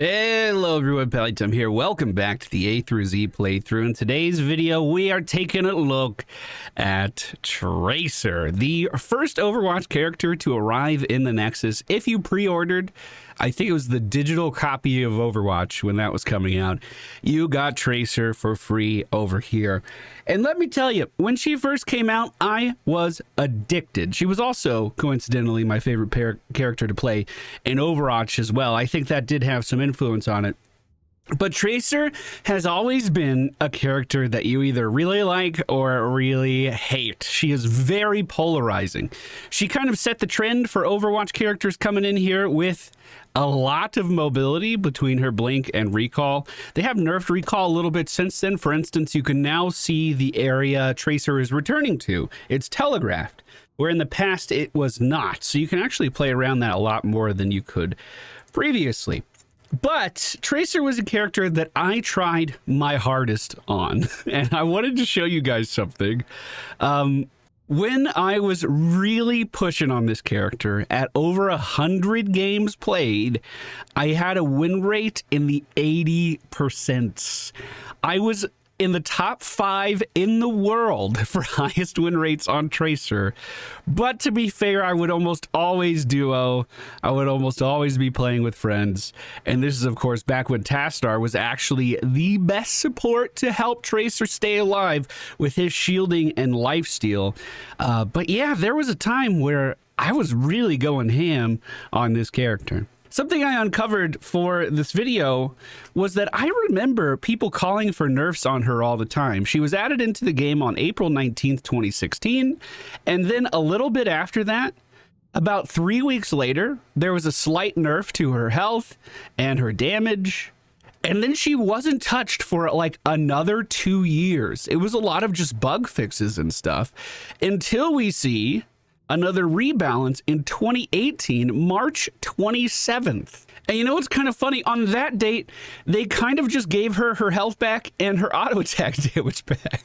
Hello everyone, MFPallytime here. Welcome back to the A through Z playthrough. In today's video, we are taking a look at Tracer, the first Overwatch character to arrive in the Nexus. If you pre-ordered, I think it was the digital copy of Overwatch when that was coming out, you got Tracer for free over here. And let me tell you, when she first came out, I was addicted. She was also, coincidentally, my favorite character to play in Overwatch as well. I think that did have some influence on it. But Tracer has always been a character that you either really like or really hate. She is very polarizing. She kind of set the trend for Overwatch characters coming in here with a lot of mobility between her blink and recall. They have nerfed recall a little bit since then. For instance, you can now see the area Tracer is returning to. It's telegraphed, where in the past it was not. So you can actually play around that a lot more than you could previously. But Tracer was a character that I tried my hardest on, and I wanted to show you guys something. When I was really pushing on this character at over 100 games played, I had a win rate in the 80%. I was in the top 5 in the world for highest win rates on Tracer. But to be fair, I would almost always duo. I would almost always be playing with friends. And this is, of course, back when Tastar was actually the best support to help Tracer stay alive with his shielding and lifesteal. But yeah, there was a time where I was really going ham on this character. Something I uncovered for this video was that I remember people calling for nerfs on her all the time. She was added into the game on April 19th, 2016. And then a little bit after that, about 3 weeks later, there was a slight nerf to her health and her damage. And then she wasn't touched for like another 2 years. It was a lot of just bug fixes and stuff until we see another rebalance in 2018, March 27th. And you know what's kind of funny? On that date, they kind of just gave her her health back and her auto attack damage back.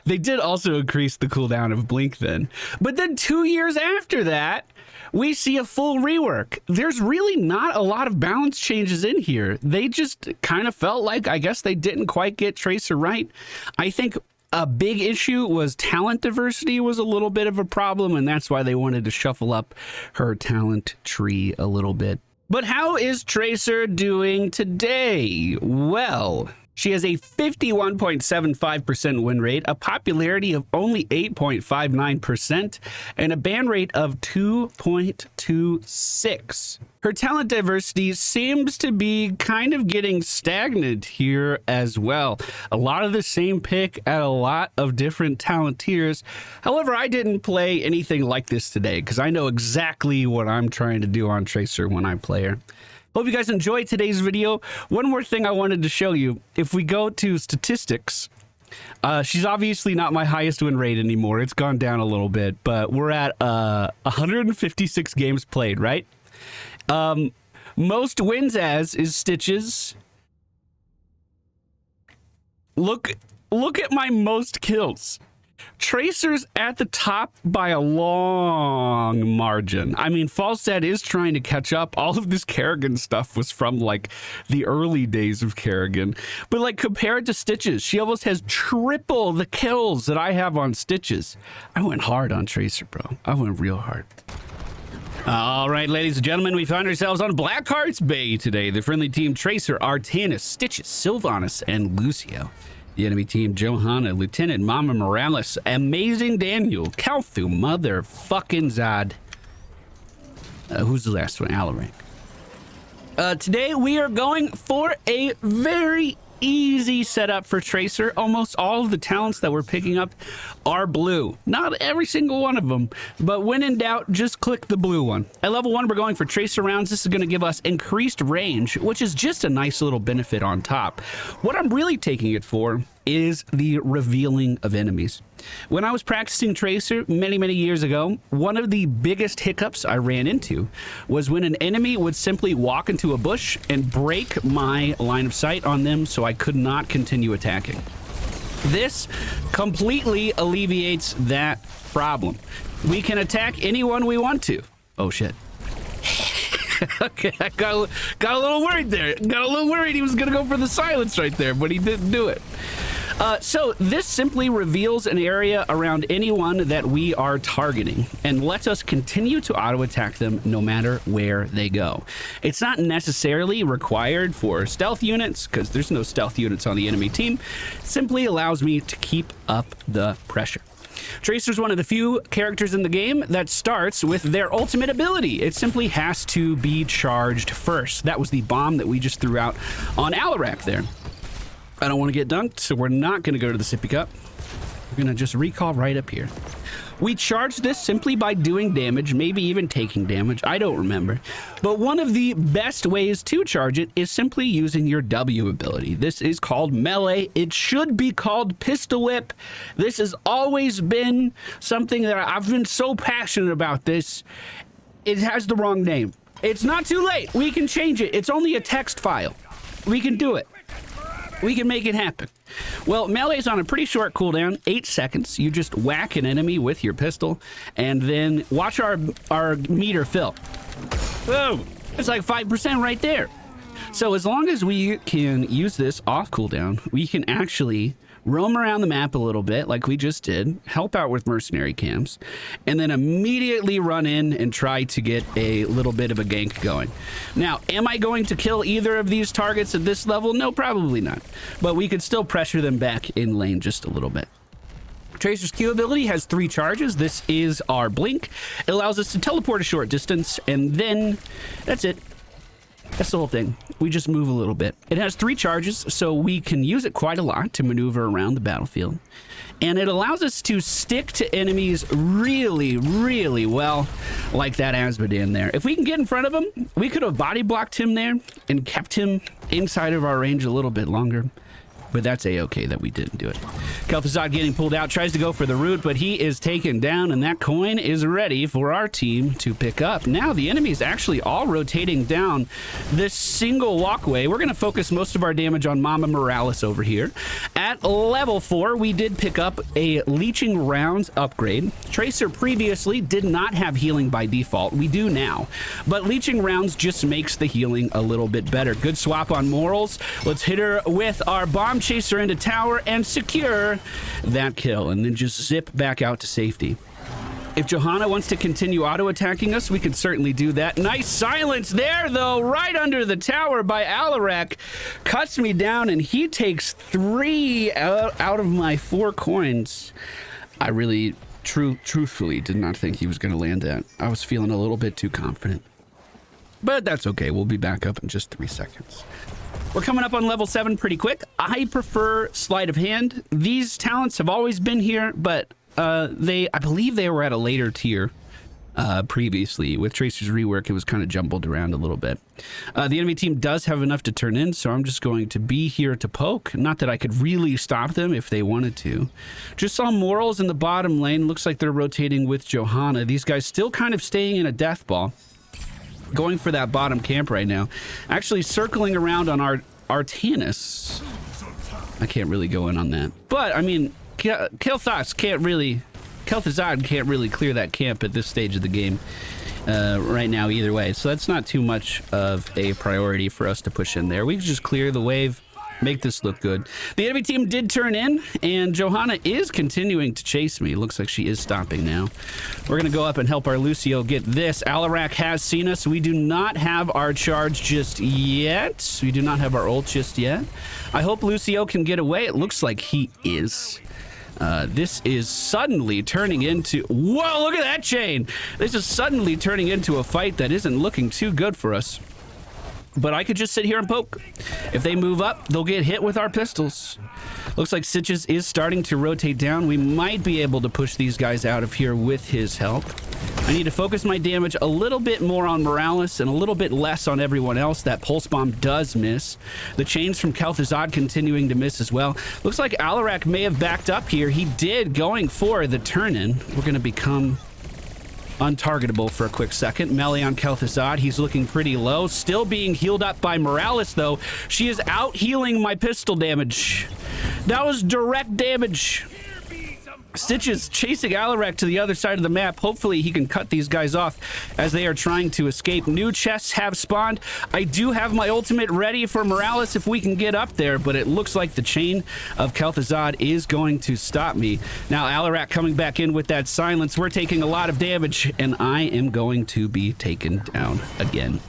They did also increase the cooldown of Blink then. But then 2 years after that, we see a full rework. There's really not a lot of balance changes in here. They just kind of felt like, I guess they didn't quite get Tracer right. I think a big issue was talent diversity was a little bit of a problem, and that's why they wanted to shuffle up her talent tree a little bit. But how is Tracer doing today? Well, she has a 51.75% win rate, a popularity of only 8.59%, and a ban rate of 2.26. Her talent diversity seems to be kind of getting stagnant here as well. A lot of the same pick at a lot of different talent tiers. However, I didn't play anything like this today because I know exactly what I'm trying to do on Tracer when I play her. Hope you guys enjoyed today's video. One more thing I wanted to show you. If we go to statistics, she's obviously not my highest win rate anymore. It's gone down a little bit, but we're at 156 games played, right? Most wins as is Stitches. Look at my most kills. Tracer's at the top by a long margin. I mean, Falstad is trying to catch up. All of this Kerrigan stuff was from like the early days of Kerrigan. But like compared to Stitches, she almost has triple the kills that I have on Stitches. I went hard on Tracer, bro. I went real hard. All right, ladies and gentlemen, we find ourselves on Blackheart's Bay today. The friendly team Tracer, Artanis, Stitches, Sylvanas, and Lucio. The enemy team, Johanna, Lieutenant Mama Morales, Amazing Daniel, Kalthu, Motherfucking Zod. Who's the last one? Alarank. Today, we are going for a very easy setup for Tracer. Almost all of the talents that we're picking up are blue. Not every single one of them, but when in doubt, just click the blue one. At level 1, we're going for Tracer rounds. This is going to give us increased range, which is just a nice little benefit on top. What I'm really taking it for is the revealing of enemies. When I was practicing Tracer many years ago, one of the biggest hiccups I ran into was when an enemy would simply walk into a bush and break my line of sight on them, so I could not continue attacking. This completely alleviates that problem. We can attack anyone we want to. Oh shit. Okay, I got a little worried there. Got a little worried he was going to go for the silence right there, but he didn't do it. So this simply reveals an area around anyone that we are targeting and lets us continue to auto-attack them no matter where they go. It's not necessarily required for stealth units because there's no stealth units on the enemy team. It simply allows me to keep up the pressure. Tracer's one of the few characters in the game that starts with their ultimate ability. It simply has to be charged first. That was the bomb that we just threw out on Alarak there. I don't want to get dunked, so we're not going to go to the sippy cup. We're going to just recall right up here. We charge this simply by doing damage, maybe even taking damage. I don't remember. But one of the best ways to charge it is simply using your W ability. This is called melee. It should be called pistol whip. This has always been something that I've been so passionate about this. It has the wrong name. It's not too late. We can change it. It's only a text file. We can do it. We can make it happen. Well, melee's on a pretty short cooldown, 8 seconds. You just whack an enemy with your pistol, and then watch our meter fill. Oh, it's like 5% right there. So as long as we can use this off cooldown, we can actually roam around the map a little bit like we just did, help out with mercenary camps, and then immediately run in and try to get a little bit of a gank going. Now, am I going to kill either of these targets at this level? No, probably not. But we could still pressure them back in lane just a little bit. Tracer's Q ability has 3 charges. This is our blink. It allows us to teleport a short distance, and then that's it. That's the whole thing. We just move a little bit. It has 3 charges, so we can use it quite a lot to maneuver around the battlefield. And it allows us to stick to enemies really, really well, like that Azmodan there. If we can get in front of him, we could have body blocked him there and kept him inside of our range a little bit longer. But that's a-okay that we didn't do it. Kel'Thuzad getting pulled out, tries to go for the root, but he is taken down, and that coin is ready for our team to pick up. Now the enemy is actually all rotating down this single walkway. We're going to focus most of our damage on Mama Morales over here. At level 4, we did pick up a Leeching Rounds upgrade. Tracer previously did not have healing by default. We do now. But Leeching Rounds just makes the healing a little bit better. Good swap on Morals. Let's hit her with our Bomb Chaser into tower and secure that kill, and then just zip back out to safety. If Johanna wants to continue auto-attacking us, we can certainly do that. Nice silence there, though, right under the tower by Alarak. Cuts me down, and he takes 3 out of my 4 coins. I really, truthfully, did not think he was going to land that. I was feeling a little bit too confident. But that's okay. We'll be back up in just 3 seconds. We're coming up on level 7 pretty quick. I prefer Sleight of Hand. These talents have always been here, but I believe they were at a later tier previously. With Tracer's rework, it was kind of jumbled around a little bit. The enemy team does have enough to turn in, so I'm just going to be here to poke. Not that I could really stop them if they wanted to. Just saw Morals in the bottom lane. Looks like they're rotating with Johanna. These guys still kind of staying in a death ball. Going for that bottom camp right now. Actually circling around on our Artanis. I can't really go in on that. But, I mean, Kel'Thuzad can't really clear that camp at this stage of the game right now either way. So that's not too much of a priority for us to push in there. We can just clear the wave, make this look good. The enemy team did turn in, and Johanna is continuing to chase me. Looks like she is stopping now. We're going to go up and help our Lucio get this. Alarak has seen us. We do not have our charge just yet. We do not have our ult just yet. I hope Lucio can get away. It looks like he is. This is suddenly turning into... Whoa, look at that chain! This is suddenly turning into a fight that isn't looking too good for us. But I could just sit here and poke. If they move up, they'll get hit with our pistols. Looks like Sitches is starting to rotate down. We might be able to push these guys out of here with his help. I need to focus my damage a little bit more on Morales and a little bit less on everyone else. That pulse bomb does miss. The chains from Kel'Thuzad continuing to miss as well. Looks like Alarak may have backed up here. He did, going for the turn-in. We're going to become untargetable for a quick second. Melee on Kel'Thuzad. He's looking pretty low. Still being healed up by Morales, though. She is out healing my pistol damage. That was direct damage. Stitch is chasing Alarak to the other side of the map. Hopefully he can cut these guys off as they are trying to escape. New chests have spawned. I do have my ultimate ready for Morales if we can get up there, but it looks like the chain of Kel'Thuzad is going to stop me. Now Alarak coming back in with that silence. We're taking a lot of damage, and I am going to be taken down again.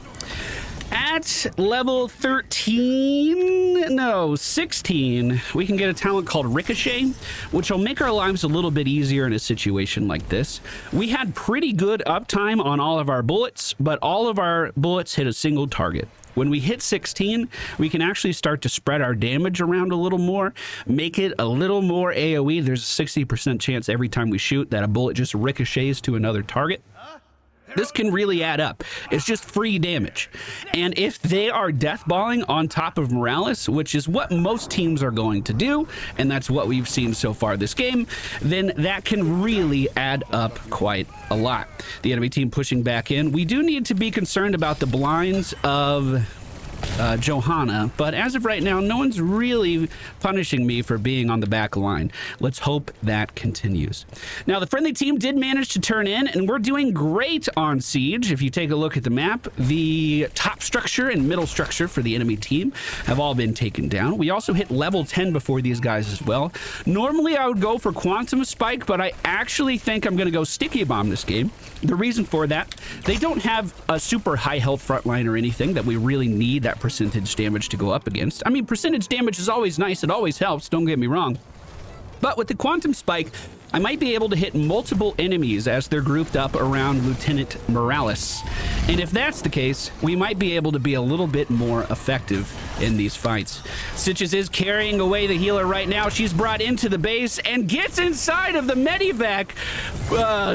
At level 16, we can get a talent called Ricochet, which will make our lives a little bit easier in a situation like this. We had pretty good uptime on all of our bullets, but all of our bullets hit a single target. When we hit 16, we can actually start to spread our damage around a little more, make it a little more AoE. There's a 60% chance every time we shoot that a bullet just ricochets to another target. This can really add up. It's just free damage. And if they are deathballing on top of Morales, which is what most teams are going to do, and that's what we've seen so far this game, then that can really add up quite a lot. The enemy team pushing back in. We do need to be concerned about the blinds of Johanna, but as of right now, no one's really punishing me for being on the back line. Let's hope that continues. Now, the friendly team did manage to turn in, and we're doing great on Siege. If you take a look at the map, the top structure and middle structure for the enemy team have all been taken down. We also hit level 10 before these guys as well. Normally, I would go for Quantum Spike, but I actually think I'm going to go Sticky Bomb this game. The reason for that, they don't have a super high health front line or anything that we really need that percentage damage to go up against. I mean, percentage damage is always nice. It always helps. Don't get me wrong. But with the Quantum Spike, I might be able to hit multiple enemies as they're grouped up around Lieutenant Morales. And if that's the case, we might be able to be a little bit more effective in these fights. Stitches is carrying away the healer right now. She's brought into the base and gets inside of the medivac.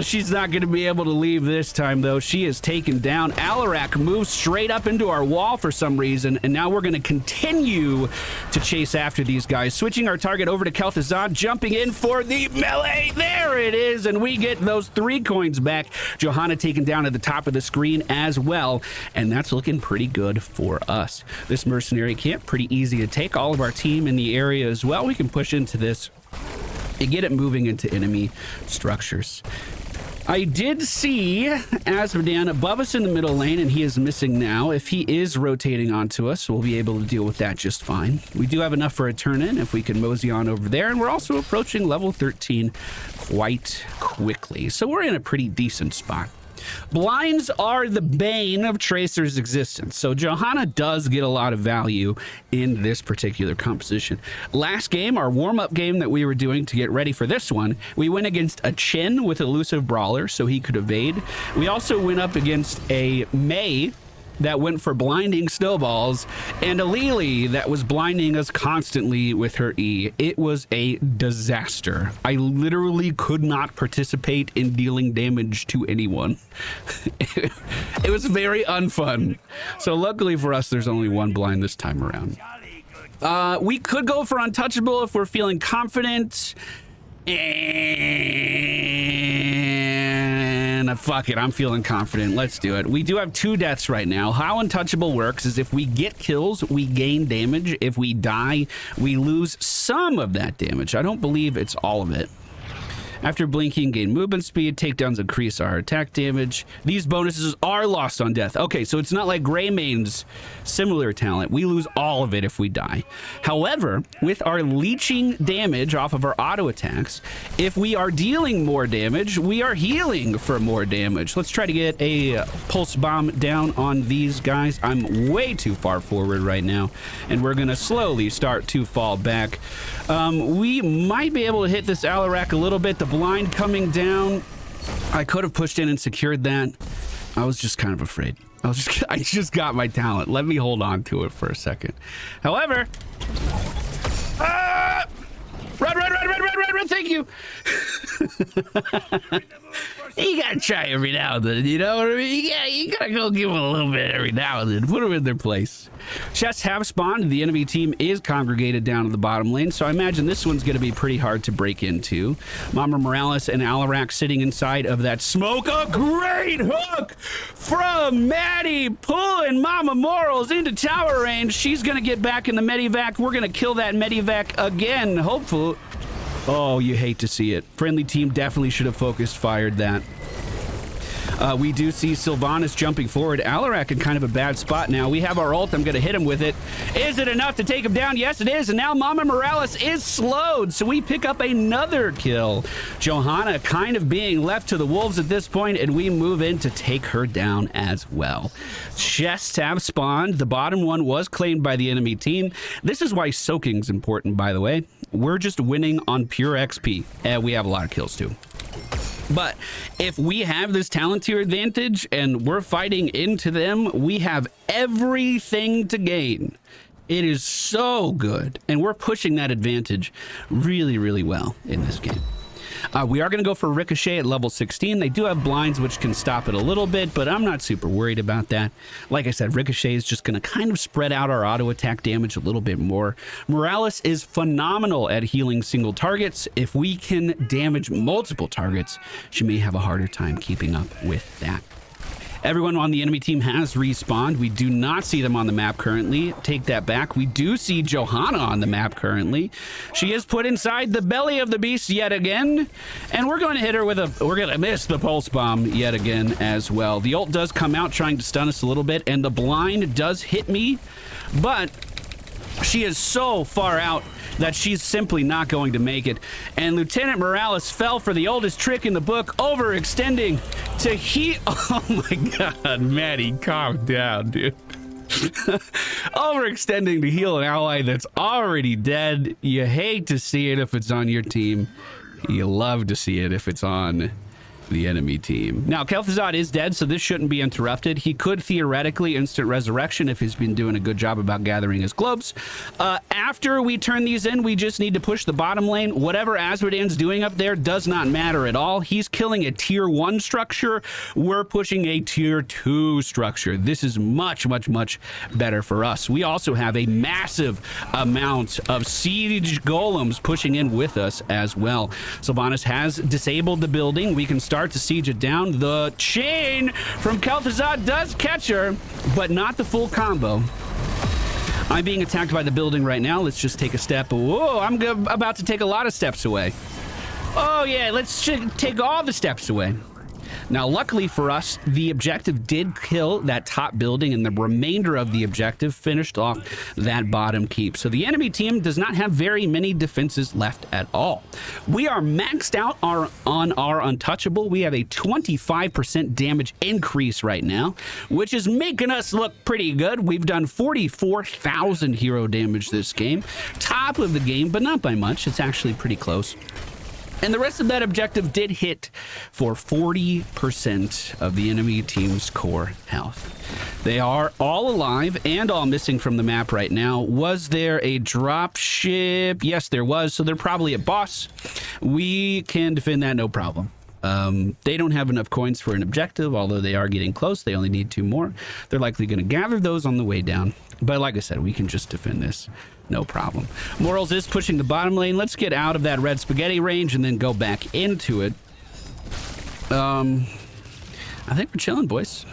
She's not going to be able to leave this time, though. She is taken down. Alarak moves straight up into our wall for some reason, and now we're going to continue to chase after these guys. Switching our target over to Kel'Thuzad, jumping in for the melee. There it is, and we get those 3 coins back. Johanna taken down at the top of the screen as well, and that's looking pretty good for us. This mercenary camp, pretty easy to take. All of our team in the area as well. We can push into this and get it moving into enemy structures. I did see Asmodan above us in the middle lane, and he is missing now. If he is rotating onto us, we'll be able to deal with that just fine. We do have enough for a turn-in if we can mosey on over there, and we're also approaching level 13 quite quickly. So we're in a pretty decent spot. Blinds are the bane of Tracer's existence, so Johanna does get a lot of value in this particular composition. Last game, our warm-up game that we were doing to get ready for this one, we went against a Chen with elusive brawler, so he could evade. We also went up against a Mei that went for blinding snowballs, and a Lily that was blinding us constantly with her E. It was a disaster. I literally could not participate in dealing damage to anyone. It was very unfun. So luckily for us, there's only one blind this time around. We could go for untouchable if we're feeling confident. And fuck it, I'm feeling confident. Let's do it. We do have 2 deaths right now. How untouchable works is if we get kills, we gain damage. If we die, we lose some of that damage. I don't believe it's all of it. After blinking, gain movement speed. Takedowns increase our attack damage. These bonuses are lost on death. Okay, so it's not like Greymane's similar talent. We lose all of it if we die. However, with our leeching damage off of our auto attacks, if we are dealing more damage, we are healing for more damage. Let's try to get a pulse bomb down on these guys. I'm way too far forward right now, and we're gonna slowly start to fall back. We might be able to hit this Alarak a little bit. The blind coming down. I could have pushed in and secured that. I was just kind of afraid. I just got my talent. Let me hold on to it for a second. However, run, thank you. You gotta try every now and then, you know what I mean? You gotta go give them a little bit every now and then. Put them in their place. Chests have spawned. The enemy team is congregated down in the bottom lane, so I imagine this one's gonna be pretty hard to break into. Mama Morales and Alarak sitting inside of that smoke. A great hook from Maddie, pulling Mama Morals into tower range. She's gonna get back in the medivac. We're gonna kill that medivac again, hopefully. Oh, you hate to see it. Friendly team definitely should have focused fired that. We do see Sylvanas jumping forward. Alarak in kind of a bad spot now. We have our ult. I'm going to hit him with it. Is it enough to take him down? Yes, it is. And now Mama Morales is slowed. So we pick up another kill. Johanna kind of being left to the wolves at this point, and we move in to take her down as well. Chests have spawned. The bottom one was claimed by the enemy team. This is why soaking's important, by the way. We're just winning on pure XP. And we have a lot of kills too. But if we have this talent tier advantage and we're fighting into them, we have everything to gain. It is so good. And we're pushing that advantage really, really well in this game. We are going to go for Ricochet at level 16. They do have blinds, which can stop it a little bit, but I'm not super worried about that. Like I said, Ricochet is just going to kind of spread out our auto attack damage a little bit more. Morales is phenomenal at healing single targets. If we can damage multiple targets, she may have a harder time keeping up with that. Everyone on the enemy team has respawned. We do not see them on the map currently. Take that back. We do see Johanna on the map currently. She is put inside the belly of the beast yet again. And we're going to hit her with a... We're going to miss the pulse bomb yet again as well. The ult does come out trying to stun us a little bit. And the blind does hit me. But she is so far out that she's simply not going to make it. And Lieutenant Morales fell for the oldest trick in the book, overextending to heal. Oh my God, Maddie, calm down, dude. Overextending to heal an ally that's already dead. You hate to see it if it's on your team. You love to see it if it's on the enemy team. Now, Kel'Thuzad is dead, so this shouldn't be interrupted. He could theoretically instant resurrection if he's been doing a good job about gathering his globes. After we turn these in, we just need to push the bottom lane. Whatever Azmodan's doing up there does not matter at all. He's killing a tier 1 structure. We're pushing a tier 2 structure. This is much, much, much better for us. We also have a massive amount of siege golems pushing in with us as well. Sylvanas has disabled the building. We can start to siege it down. The chain from Kel'Thuzad does catch her, but not the full combo. I'm being attacked by the building right now. Let's just take a step. Whoa, I'm about to take a lot of steps away. Oh yeah, let's take all the steps away. Now, luckily for us, the objective did kill that top building, and the remainder of the objective finished off that bottom keep. So the enemy team does not have very many defenses left at all. We are maxed out on our untouchable. We have a 25% damage increase right now, which is making us look pretty good. We've done 44,000 hero damage this game. Top of the game, but not by much. It's actually pretty close. And the rest of that objective did hit for 40% of the enemy team's core health. They are all alive and all missing from the map right now. Was there a drop ship? Yes, there was. So they're probably a boss. We can defend that no problem. They don't have enough coins for an objective, although they are getting close. They only need 2 more. They're likely going to gather those on the way down. But like I said, we can just defend this. No problem. Morals is pushing the bottom lane. Let's get out of that red spaghetti range and then go back into it. I think we're chilling, boys.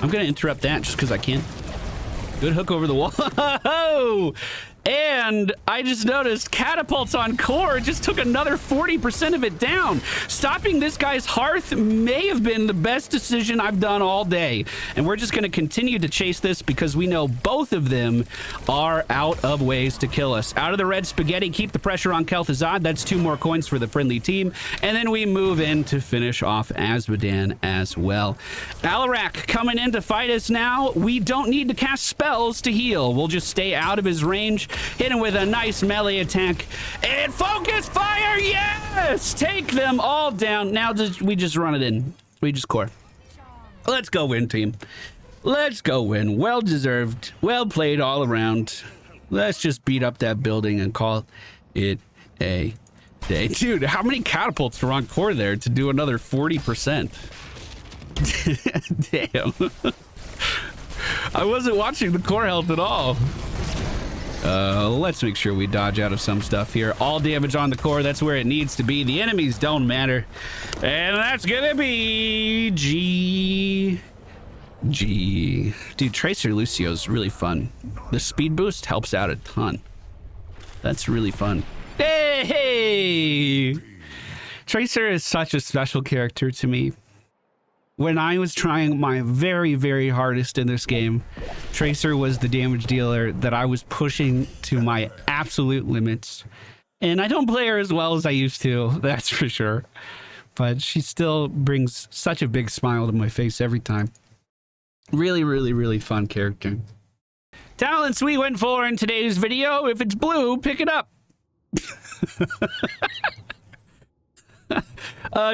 I'm going to interrupt that just because I can. Good hook over the wall. Whoa! And I just noticed catapults on core just took another 40% of it down. Stopping this guy's hearth may have been the best decision I've done all day. And we're just going to continue to chase this because we know both of them are out of ways to kill us. Out of the red spaghetti, keep the pressure on Kel'Thuzad. That's 2 more coins for the friendly team. And then we move in to finish off Azmodan as well. Alarak coming in to fight us now. We don't need to cast spells to heal. We'll just stay out of his range. Hit him with a nice melee attack. And focus fire! Yes! Take them all down. Now we just run it in. We just core. Let's go win, team. Let's go win. Well deserved. Well played all around. Let's just beat up that building and call it a day. Dude, how many catapults are on core there to do another 40%? Damn. I wasn't watching the core health at all. Let's make sure we dodge out of some stuff here. All damage on the core, that's where it needs to be. The enemies don't matter. And that's gonna be G. Dude, Tracer Lucio's really fun. The speed boost helps out a ton. That's really fun. Hey! Tracer is such a special character to me. When I was trying my very, very hardest in this game, Tracer was the damage dealer that I was pushing to my absolute limits. And I don't play her as well as I used to, that's for sure. But she still brings such a big smile to my face every time. Really, really, really fun character. Talents we went for in today's video. If it's blue, pick it up.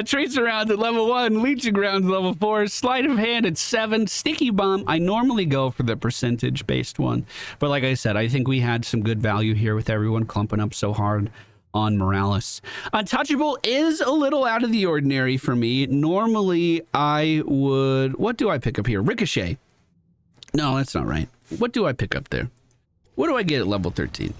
Tracer rounds at level 1, leeching rounds at level 4, sleight of hand at 7, sticky bomb. I normally go for the percentage based one, but like I said, I think we had some good value here with everyone clumping up so hard on Morales. Untouchable is a little out of the ordinary for me. Normally I would, what do I pick up here? Ricochet. No, that's not right. What do I pick up there? What do I get at level 13?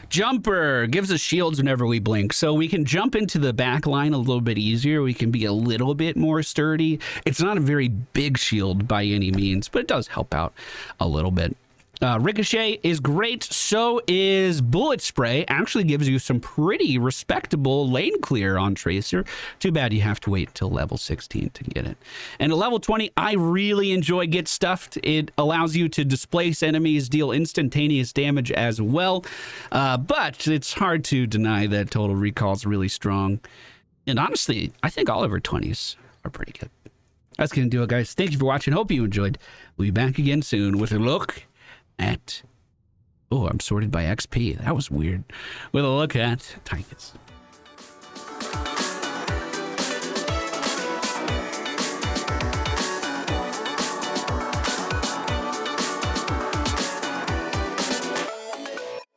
Jumper gives us shields whenever we blink, so we can jump into the back line a little bit easier. We can be a little bit more sturdy. It's not a very big shield by any means, but it does help out a little bit. Ricochet is great. So is Bullet Spray. Actually gives you some pretty respectable lane clear on Tracer. Too bad you have to wait until level 16 to get it. And at level 20, I really enjoy Get Stuffed. It allows you to displace enemies, deal instantaneous damage as well. But it's hard to deny that Total Recall is really strong. And honestly, I think all of her 20s are pretty good. That's going to do it, guys. Thank you for watching. Hope you enjoyed. We'll be back again soon with a look at... Oh, I'm sorted by XP. That was weird. With a look at Tychus.